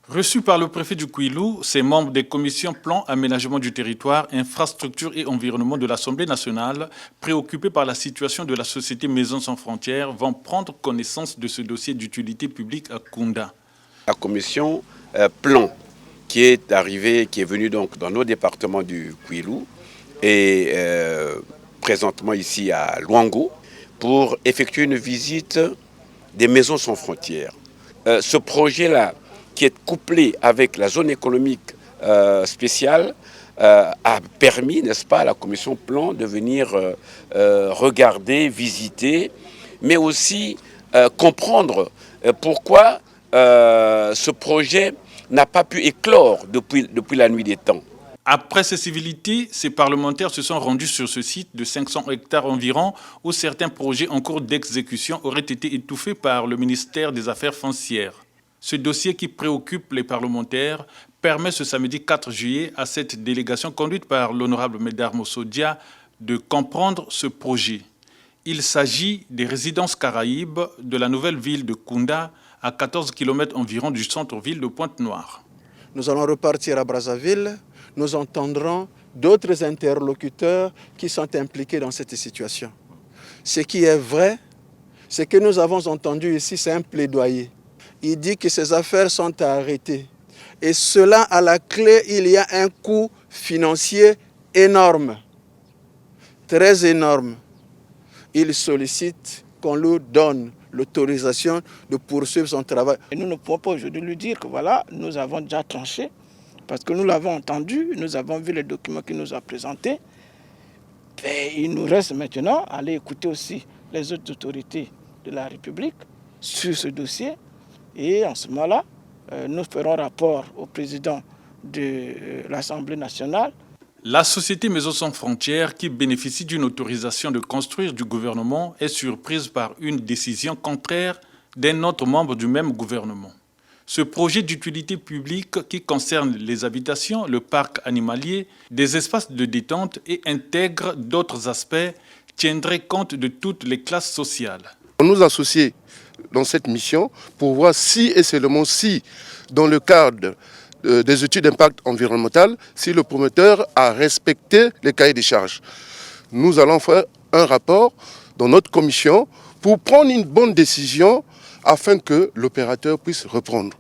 Reçus par le préfet du Kouilou, ces membres des commissions plan, aménagement du territoire, infrastructure et environnement de l'Assemblée nationale, préoccupés par la situation de la société Maisons sans frontières, vont prendre connaissance de ce dossier d'utilité publique à Kounda. La commission plan qui est venue donc dans nos départements du Kouilou et présentement ici à Luango pour effectuer une visite des Maisons sans frontières. Ce projet-là, qui est couplé avec la zone économique spéciale, a permis, n'est-ce pas, à la commission plan de venir regarder, visiter, mais aussi comprendre pourquoi ce projet n'a pas pu éclore depuis la nuit des temps. Après ces civilités, ces parlementaires se sont rendus sur ce site de 500 hectares environ où certains projets en cours d'exécution auraient été étouffés par le ministère des Affaires foncières. Ce dossier qui préoccupe les parlementaires permet ce samedi 4 juillet à cette délégation conduite par l'honorable Médard Mossodia de comprendre ce projet. Il s'agit des résidences Caraïbes de la nouvelle ville de Kounda, à 14 km environ du centre-ville de Pointe-Noire. Nous allons repartir à Brazzaville. Nous entendrons d'autres interlocuteurs qui sont impliqués dans cette situation. Ce qui est vrai, ce que nous avons entendu ici, c'est un plaidoyer. Il dit que ces affaires sont à arrêter. Et cela, à la clé, il y a un coût financier énorme, très énorme. Il sollicite qu'on lui donne l'autorisation de poursuivre son travail. Et nous ne pouvons pas aujourd'hui lui dire que voilà, nous avons déjà tranché, parce que nous l'avons entendu, nous avons vu les documents qu'il nous a présentés. Et il nous reste maintenant à aller écouter aussi les autres autorités de la République sur ce dossier. Et en ce moment-là, nous ferons rapport au président de l'Assemblée nationale. La société Maisons sans frontières, qui bénéficie d'une autorisation de construire du gouvernement, est surprise par une décision contraire d'un autre membre du même gouvernement. Ce projet d'utilité publique qui concerne les habitations, le parc animalier, des espaces de détente et intègre d'autres aspects tiendrait compte de toutes les classes sociales. On nous associe dans cette mission pour voir si et seulement si, dans le cadre des études d'impact environnemental, si le promoteur a respecté les cahiers des charges. Nous allons faire un rapport dans notre commission pour prendre une bonne décision afin que l'opérateur puisse reprendre.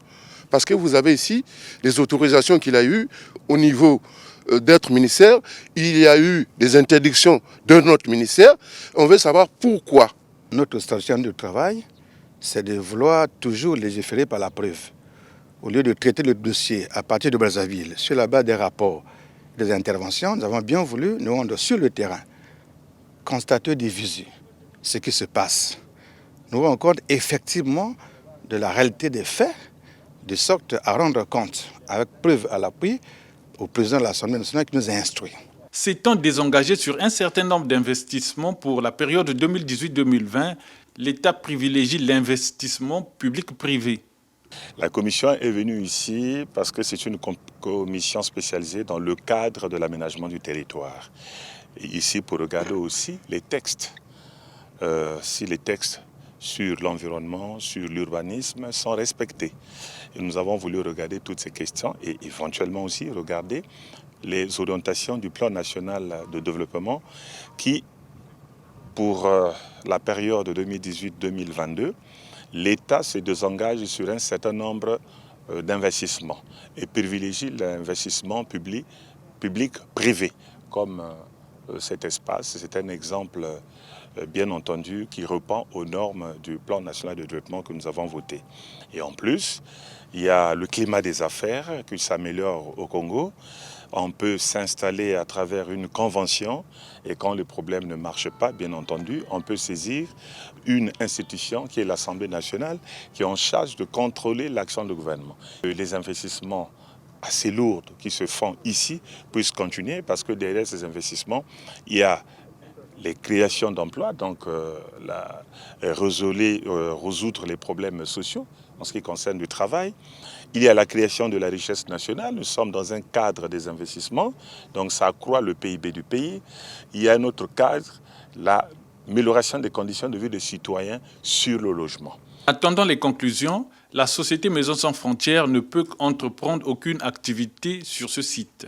Parce que vous avez ici les autorisations qu'il a eues au niveau d'autres ministères, il y a eu des interdictions de notre ministère. On veut savoir pourquoi. Notre stratégie de travail, c'est de vouloir toujours légiférer par la preuve. Au lieu de traiter le dossier à partir de Brazzaville, sur la base des rapports, des interventions, nous avons bien voulu nous rendre sur le terrain, constater des visu ce qui se passe. Nous rendons compte effectivement de la réalité des faits, de sorte à rendre compte, avec preuve à l'appui, au président de l'Assemblée nationale qui nous a instruits. S'étant désengagé sur un certain nombre d'investissements pour la période 2018-2020, l'État privilégie l'investissement public-privé. La commission est venue ici parce que c'est une commission spécialisée dans le cadre de l'aménagement du territoire. Et ici pour regarder aussi les textes. Si les textes sur l'environnement, sur l'urbanisme sont respectés. Et nous avons voulu regarder toutes ces questions et éventuellement aussi regarder les orientations du plan national de développement qui, pour la période 2018-2022, l'État se désengage sur un certain nombre d'investissements et privilégie l'investissement public-privé, comme cet espace. C'est un exemple, bien entendu, qui répond aux normes du plan national de développement que nous avons voté. Et en plus, il y a le climat des affaires qui s'améliore au Congo. On peut s'installer à travers une convention et quand le problème ne marche pas, bien entendu, on peut saisir une institution qui est l'Assemblée nationale qui est en charge de contrôler l'action du gouvernement. Les investissements assez lourds qui se font ici puissent continuer parce que derrière ces investissements, il y a les créations d'emplois, donc résoudre les problèmes sociaux en ce qui concerne du travail. Il y a la création de la richesse nationale. Nous sommes dans un cadre des investissements, donc ça accroît le PIB du pays. Il y a un autre cadre, l'amélioration des conditions de vie des citoyens sur le logement. Attendant les conclusions, La société Maisons sans frontières ne peut entreprendre aucune activité sur ce site.